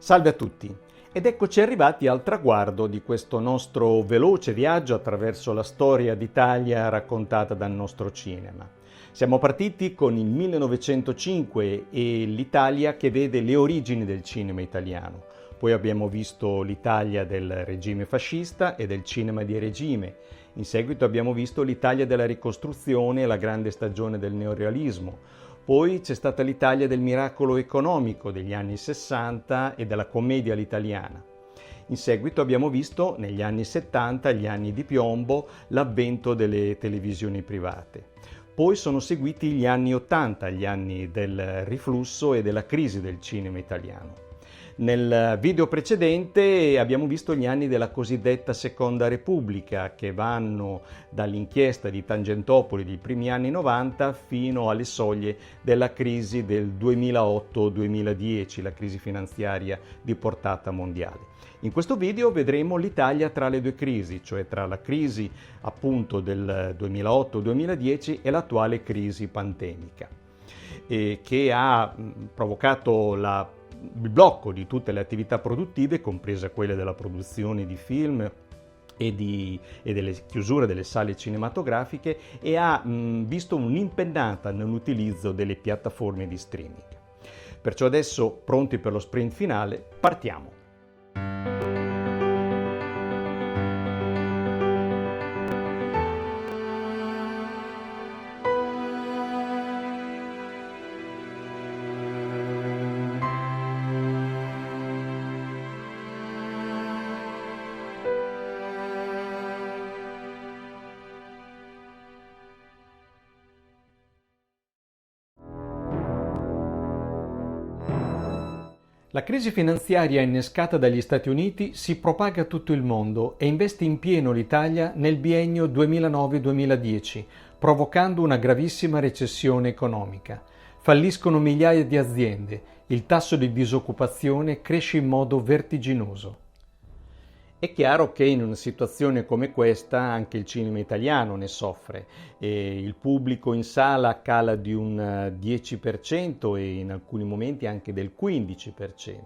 Salve a tutti ed eccoci arrivati al traguardo di questo nostro veloce viaggio attraverso la storia d'Italia raccontata dal nostro cinema. Siamo partiti con il 1905 e l'Italia che vede le origini del cinema italiano. Poi abbiamo visto l'Italia del regime fascista e del cinema di regime. In seguito abbiamo visto l'Italia della ricostruzione e la grande stagione del neorealismo. Poi c'è stata l'Italia del miracolo economico degli anni 60 e della commedia all'italiana. In seguito abbiamo visto negli anni 70, gli anni di piombo, l'avvento delle televisioni private. Poi sono seguiti gli anni 80, gli anni del riflusso e della crisi del cinema italiano. Nel video precedente abbiamo visto gli anni della cosiddetta Seconda Repubblica, che vanno dall'inchiesta di Tangentopoli dei primi anni 90 fino alle soglie della crisi del 2008-2010, la crisi finanziaria di portata mondiale. In questo video vedremo l'Italia tra le due crisi, cioè tra la crisi appunto del 2008-2010 e l'attuale crisi pandemica, che ha provocato il blocco di tutte le attività produttive, comprese quelle della produzione di film e delle chiusure delle sale cinematografiche, e ha visto un'impennata nell'utilizzo delle piattaforme di streaming. Perciò adesso, pronti per lo sprint finale, partiamo! La crisi finanziaria innescata dagli Stati Uniti si propaga a tutto il mondo e investe in pieno l'Italia nel biennio 2009-2010, provocando una gravissima recessione economica. Falliscono migliaia di aziende, il tasso di disoccupazione cresce in modo vertiginoso. È chiaro che in una situazione come questa anche il cinema italiano ne soffre. Il pubblico in sala cala di un 10% e in alcuni momenti anche del 15%.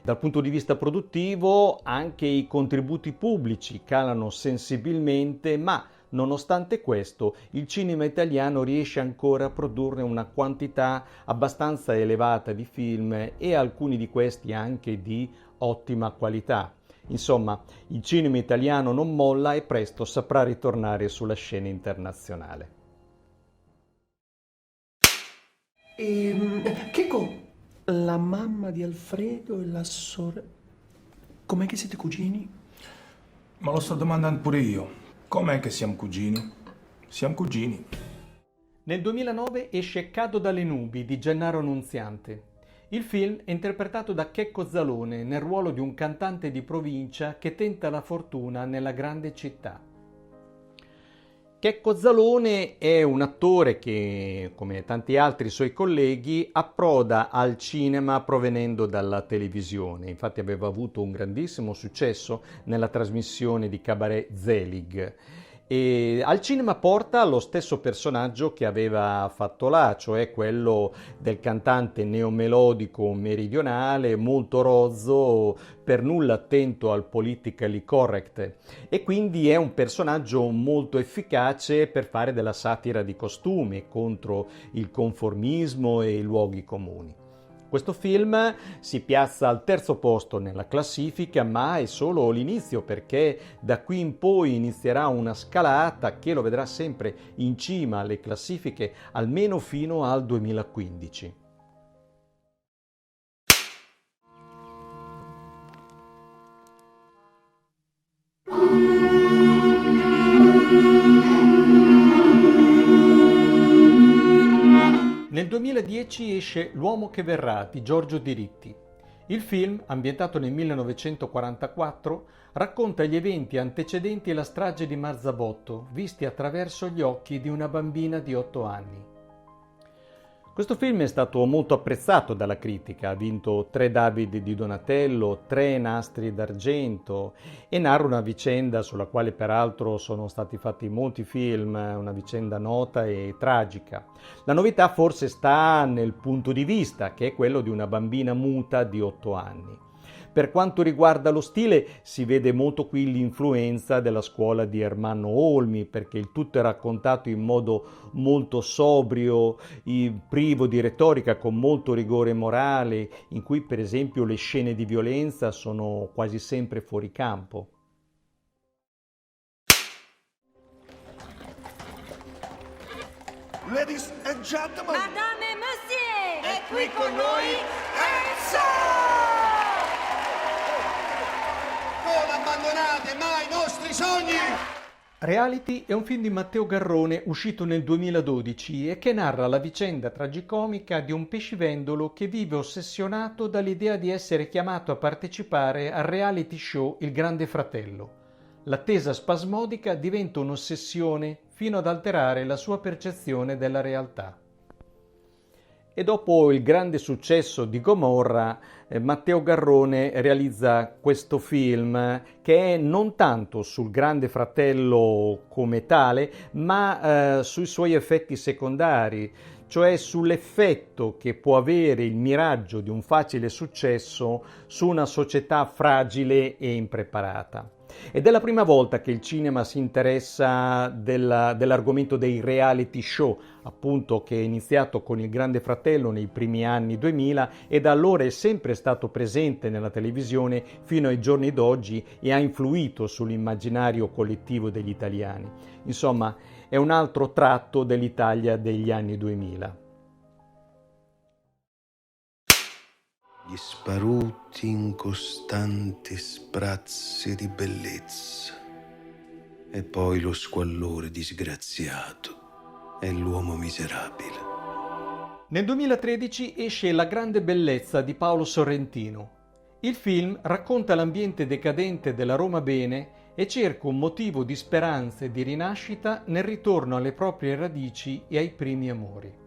Dal punto di vista produttivo anche i contributi pubblici calano sensibilmente, ma nonostante questo il cinema italiano riesce ancora a produrre una quantità abbastanza elevata di film e alcuni di questi anche di ottima qualità. Insomma, il cinema italiano non molla e presto saprà ritornare sulla scena internazionale. Checco, la mamma di Alfredo e la sorella... Com'è che siete cugini? Ma lo sto domandando pure io. Com'è che siamo cugini? Siamo cugini. Nel 2009 esce Cado dalle nubi di Gennaro Nunziante. Il film è interpretato da Checco Zalone nel ruolo di un cantante di provincia che tenta la fortuna nella grande città. Checco Zalone è un attore che, come tanti altri suoi colleghi, approda al cinema provenendo dalla televisione. Infatti aveva avuto un grandissimo successo nella trasmissione di cabaret Zelig. E al cinema porta lo stesso personaggio che aveva fatto là, cioè quello del cantante neomelodico meridionale, molto rozzo, per nulla attento al politically correct, e quindi è un personaggio molto efficace per fare della satira di costume contro il conformismo e i luoghi comuni. Questo film si piazza al terzo posto nella classifica, ma è solo l'inizio, perché da qui in poi inizierà una scalata che lo vedrà sempre in cima alle classifiche almeno fino al 2015. Nel 2010 esce L'uomo che verrà di Giorgio Diritti. Il film, ambientato nel 1944, racconta gli eventi antecedenti alla strage di Marzabotto, visti attraverso gli occhi di una bambina di 8 anni. Questo film è stato molto apprezzato dalla critica, ha vinto 3 David di Donatello, 3 Nastri d'Argento e narra una vicenda sulla quale peraltro sono stati fatti molti film, una vicenda nota e tragica. La novità forse sta nel punto di vista, che è quello di una bambina muta di 8 anni. Per quanto riguarda lo stile, si vede molto qui l'influenza della scuola di Ermanno Olmi, perché il tutto è raccontato in modo molto sobrio, privo di retorica, con molto rigore morale, in cui per esempio le scene di violenza sono quasi sempre fuori campo. Ladies and gentlemen, Madame et Monsieur! è qui con noi Enzo! Non abbandonate mai i nostri sogni! Reality è un film di Matteo Garrone uscito nel 2012 e che narra la vicenda tragicomica di un pescivendolo che vive ossessionato dall'idea di essere chiamato a partecipare al reality show Il Grande Fratello. L'attesa spasmodica diventa un'ossessione fino ad alterare la sua percezione della realtà. E dopo il grande successo di Gomorra, Matteo Garrone realizza questo film che è non tanto sul Grande Fratello come tale, ma sui suoi effetti secondari, cioè sull'effetto che può avere il miraggio di un facile successo su una società fragile e impreparata. Ed è la prima volta che il cinema si interessa dell'argomento dei reality show, appunto, che è iniziato con Il Grande Fratello nei primi anni 2000 e da allora è sempre stato presente nella televisione fino ai giorni d'oggi e ha influito sull'immaginario collettivo degli italiani. Insomma, è un altro tratto dell'Italia degli anni 2000. Gli sparuti incostanti sprazzi di bellezza e poi lo squallore disgraziato e l'uomo miserabile. Nel 2013 esce La grande bellezza di Paolo Sorrentino. Il film racconta l'ambiente decadente della Roma bene e cerca un motivo di speranza e di rinascita nel ritorno alle proprie radici e ai primi amori.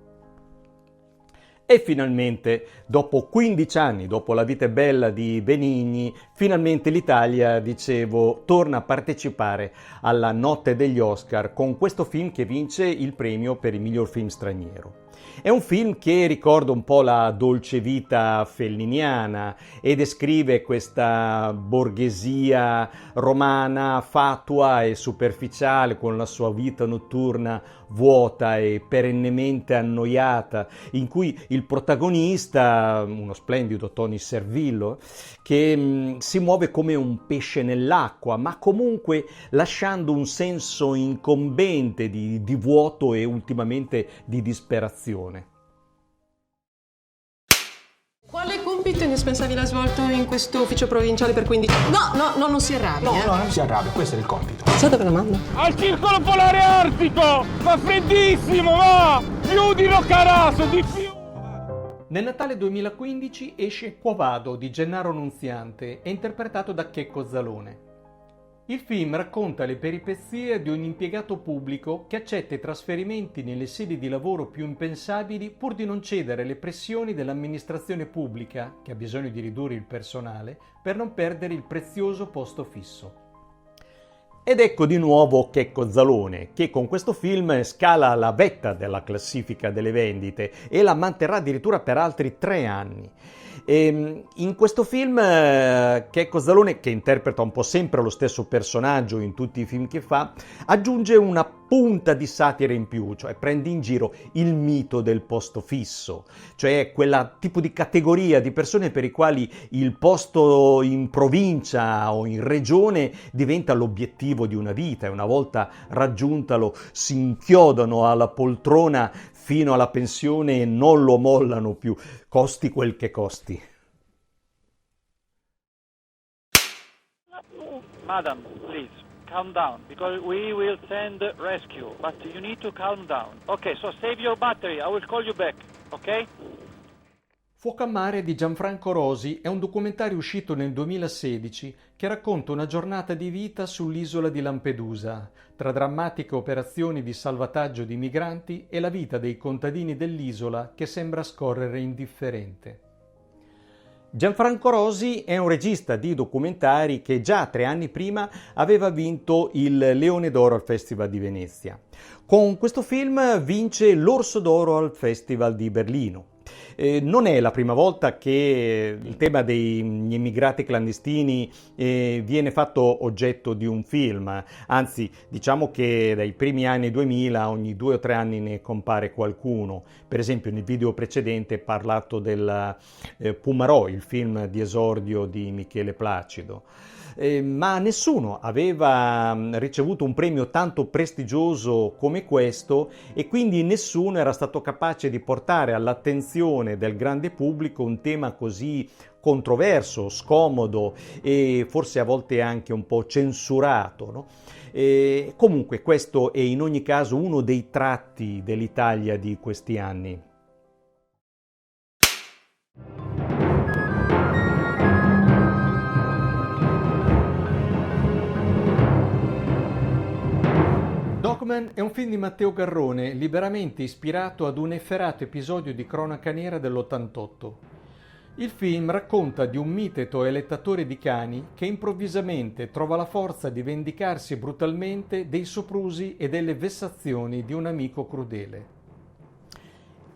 E finalmente, dopo 15 anni, dopo La vita è bella di Benigni, finalmente l'Italia, dicevo, torna a partecipare alla notte degli Oscar con questo film che vince il premio per il miglior film straniero. È un film che ricorda un po' la dolce vita felliniana e descrive questa borghesia romana fatua e superficiale con la sua vita notturna vuota e perennemente annoiata, in cui il protagonista, uno splendido Tony Servillo, che si muove come un pesce nell'acqua, ma comunque lasciando un senso incombente di vuoto e ultimamente di disperazione. Quale compito indispensabile ha svolto in questo ufficio provinciale per 15 anni? No, non si arrabbi. No, non si arrabbia, questo è il compito. Sa dove la manda? Al circolo polare artico! Ma freddissimo, va! Più di Roccaraso, di più! Nel Natale 2015 esce Quo Vado di Gennaro Nunziante e interpretato da Checco Zalone. Il film racconta le peripezie di un impiegato pubblico che accetta i trasferimenti nelle sedi di lavoro più impensabili pur di non cedere alle pressioni dell'amministrazione pubblica, che ha bisogno di ridurre il personale, per non perdere il prezioso posto fisso. Ed ecco di nuovo Checco Zalone, che con questo film scala la vetta della classifica delle vendite e la manterrà addirittura per altri 3 anni. In questo film Checco Zalone, che interpreta un po' sempre lo stesso personaggio in tutti i film che fa, aggiunge una punta di satira in più, cioè prende in giro il mito del posto fisso, cioè quella tipo di categoria di persone per i quali il posto in provincia o in regione diventa l'obiettivo di una vita e una volta raggiuntalo si inchiodano alla poltrona fino alla pensione e non lo mollano più, costi quel che costi. Madam, please, calm down, because we will send rescue, but you need to calm down. Okay, so save your battery, I will call you back, okay? Fuoco a mare di Gianfranco Rosi è un documentario uscito nel 2016 che racconta una giornata di vita sull'isola di Lampedusa, tra drammatiche operazioni di salvataggio di migranti e la vita dei contadini dell'isola che sembra scorrere indifferente. Gianfranco Rosi è un regista di documentari che già 3 anni prima aveva vinto il Leone d'Oro al Festival di Venezia. Con questo film vince l'Orso d'Oro al Festival di Berlino. Non è la prima volta che il tema degli immigrati clandestini viene fatto oggetto di un film, anzi diciamo che dai primi anni 2000 ogni 2 o 3 anni ne compare qualcuno. Per esempio nel video precedente ho parlato del Pumarò, il film di esordio di Michele Placido. Ma nessuno aveva ricevuto un premio tanto prestigioso come questo e quindi nessuno era stato capace di portare all'attenzione del grande pubblico un tema così controverso, scomodo e forse a volte anche un po' censurato, no? Comunque questo è in ogni caso uno dei tratti dell'Italia di questi anni. Dogman è un film di Matteo Garrone, liberamente ispirato ad un efferato episodio di cronaca nera dell'88. Il film racconta di un miteto elettatore di cani che improvvisamente trova la forza di vendicarsi brutalmente dei soprusi e delle vessazioni di un amico crudele.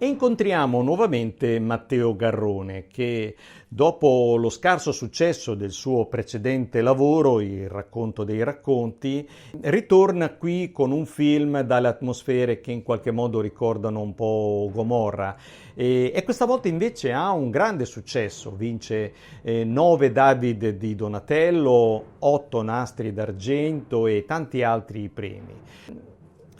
E incontriamo nuovamente Matteo Garrone che dopo lo scarso successo del suo precedente lavoro, Il racconto dei racconti, ritorna qui con un film dalle atmosfere che in qualche modo ricordano un po' Gomorra e questa volta invece ha un grande successo, vince 9 David di Donatello, 8 Nastri d'Argento e tanti altri premi.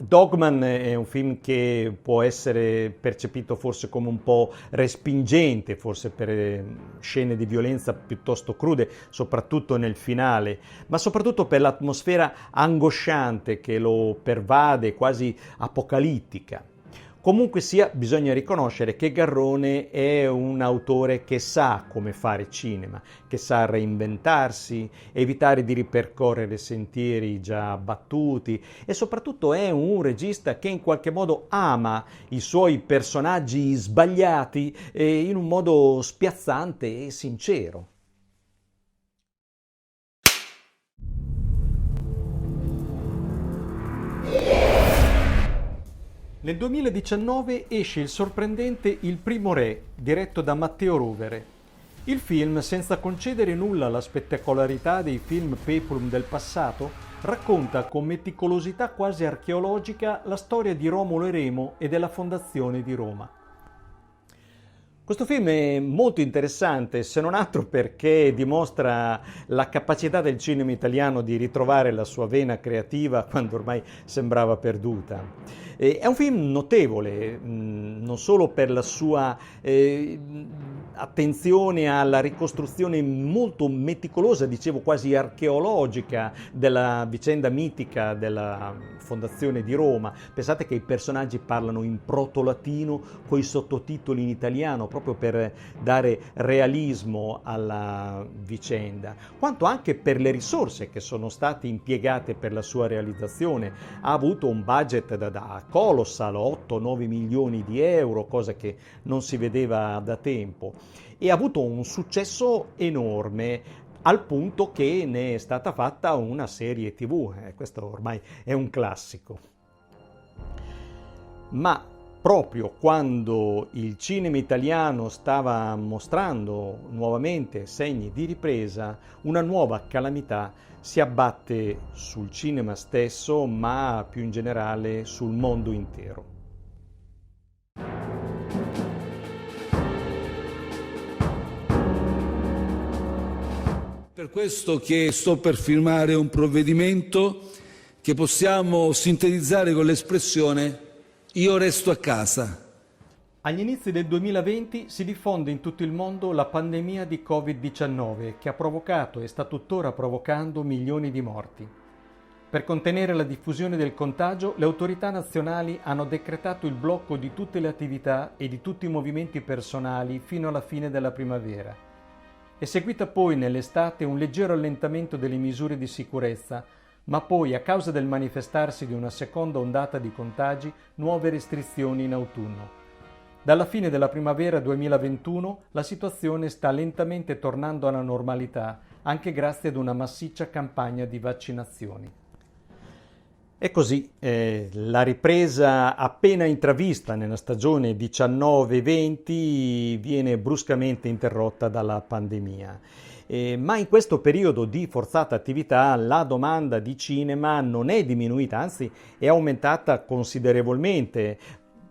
Dogman è un film che può essere percepito forse come un po' respingente, forse per scene di violenza piuttosto crude, soprattutto nel finale, ma soprattutto per l'atmosfera angosciante che lo pervade, quasi apocalittica. Comunque sia, bisogna riconoscere che Garrone è un autore che sa come fare cinema, che sa reinventarsi, evitare di ripercorrere sentieri già battuti e soprattutto è un regista che in qualche modo ama i suoi personaggi sbagliati in un modo spiazzante e sincero. Nel 2019 esce il sorprendente Il primo re, diretto da Matteo Rovere. Il film, senza concedere nulla alla spettacolarità dei film peplum del passato, racconta con meticolosità quasi archeologica la storia di Romolo e Remo e della fondazione di Roma. Questo film è molto interessante, se non altro perché dimostra la capacità del cinema italiano di ritrovare la sua vena creativa quando ormai sembrava perduta. È un film notevole, non solo per la sua attenzione alla ricostruzione molto meticolosa, dicevo quasi archeologica, della vicenda mitica della fondazione di Roma. Pensate che i personaggi parlano in proto-latino coi sottotitoli in italiano, proprio per dare realismo alla vicenda, quanto anche per le risorse che sono state impiegate per la sua realizzazione. Ha avuto un budget da colossal, 8-9 milioni di euro, cosa che non si vedeva da tempo, e ha avuto un successo enorme al punto che ne è stata fatta una serie TV. Questo ormai è un classico. Ma proprio quando il cinema italiano stava mostrando nuovamente segni di ripresa, una nuova calamità si abbatte sul cinema stesso, ma più in generale sul mondo intero. Per questo che sto per firmare un provvedimento che possiamo sintetizzare con l'espressione "io resto a casa". Agli inizi del 2020 si diffonde in tutto il mondo la pandemia di Covid-19 che ha provocato e sta tuttora provocando milioni di morti. Per contenere la diffusione del contagio, le autorità nazionali hanno decretato il blocco di tutte le attività e di tutti i movimenti personali fino alla fine della primavera. È seguita poi nell'estate un leggero allentamento delle misure di sicurezza, ma poi, a causa del manifestarsi di una seconda ondata di contagi, nuove restrizioni in autunno. Dalla fine della primavera 2021 la situazione sta lentamente tornando alla normalità, anche grazie ad una massiccia campagna di vaccinazioni. E così la ripresa appena intravista nella stagione 19-20 viene bruscamente interrotta dalla pandemia. Ma in questo periodo di forzata attività la domanda di cinema non è diminuita, anzi è aumentata considerevolmente,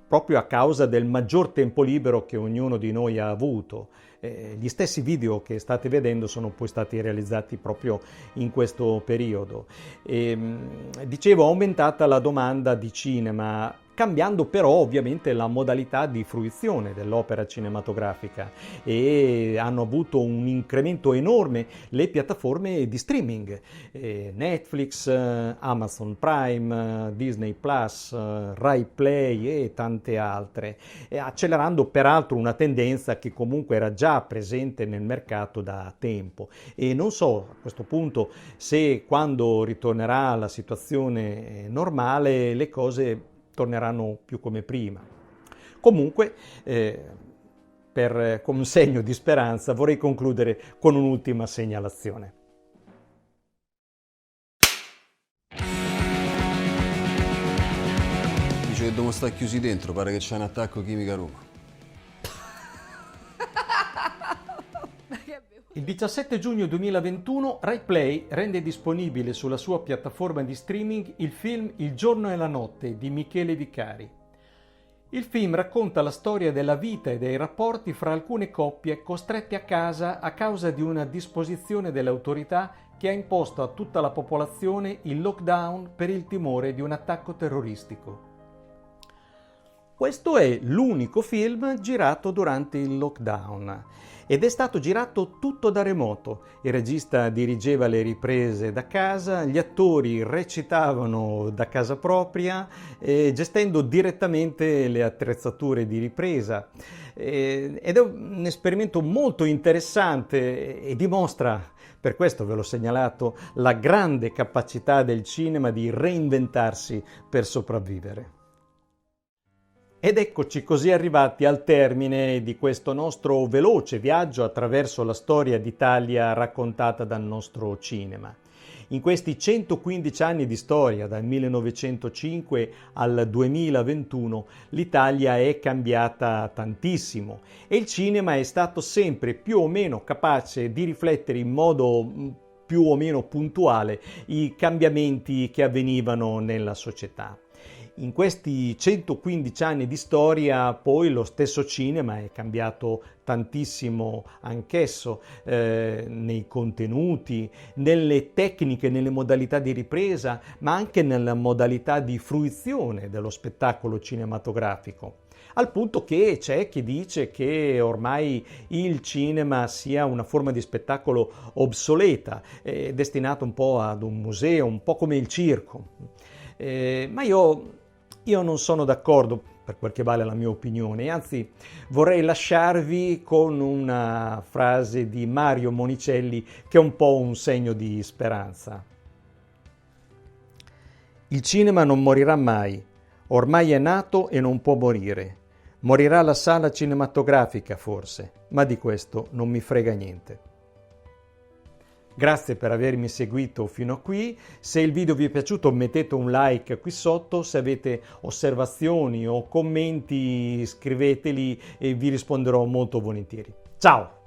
proprio a causa del maggior tempo libero che ognuno di noi ha avuto. Gli stessi video che state vedendo sono poi stati realizzati proprio in questo periodo. Dicevo, aumentata la domanda di cinema, cambiando però ovviamente la modalità di fruizione dell'opera cinematografica, e hanno avuto un incremento enorme le piattaforme di streaming, Netflix, Amazon Prime, Disney Plus, Rai Play e tante altre, accelerando peraltro una tendenza che comunque era già presente nel mercato da tempo. E non so a questo punto se, quando ritornerà la situazione normale, le cose torneranno più come prima. Comunque, con un segno di speranza, vorrei concludere con un'ultima segnalazione. Dice che dobbiamo stare chiusi dentro, pare che c'è un attacco chimico a Roma. Il 17 giugno 2021 Rai Play rende disponibile sulla sua piattaforma di streaming il film Il giorno e la notte di Michele Vicari. Il film racconta la storia della vita e dei rapporti fra alcune coppie costrette a casa a causa di una disposizione delle autorità che ha imposto a tutta la popolazione il lockdown per il timore di un attacco terroristico. Questo è l'unico film girato durante il lockdown ed è stato girato tutto da remoto. Il regista dirigeva le riprese da casa, gli attori recitavano da casa propria, gestendo direttamente le attrezzature di ripresa. Ed è un esperimento molto interessante e dimostra, per questo ve l'ho segnalato, la grande capacità del cinema di reinventarsi per sopravvivere. Ed eccoci così arrivati al termine di questo nostro veloce viaggio attraverso la storia d'Italia raccontata dal nostro cinema. In questi 115 anni di storia, dal 1905 al 2021, l'Italia è cambiata tantissimo e il cinema è stato sempre più o meno capace di riflettere in modo più o meno puntuale i cambiamenti che avvenivano nella società. In questi 115 anni di storia poi lo stesso cinema è cambiato tantissimo anch'esso, nei contenuti, nelle tecniche, nelle modalità di ripresa, ma anche nella modalità di fruizione dello spettacolo cinematografico. Al punto che c'è chi dice che ormai il cinema sia una forma di spettacolo obsoleta, destinata un po' ad un museo, un po' come il circo. Ma io non sono d'accordo, per quel che vale la mia opinione, anzi vorrei lasciarvi con una frase di Mario Monicelli che è un po' un segno di speranza. Il cinema non morirà mai, ormai è nato e non può morire. Morirà la sala cinematografica forse, ma di questo non mi frega niente. Grazie per avermi seguito fino a qui. Se il video vi è piaciuto mettete un like qui sotto, se avete osservazioni o commenti scriveteli e vi risponderò molto volentieri. Ciao!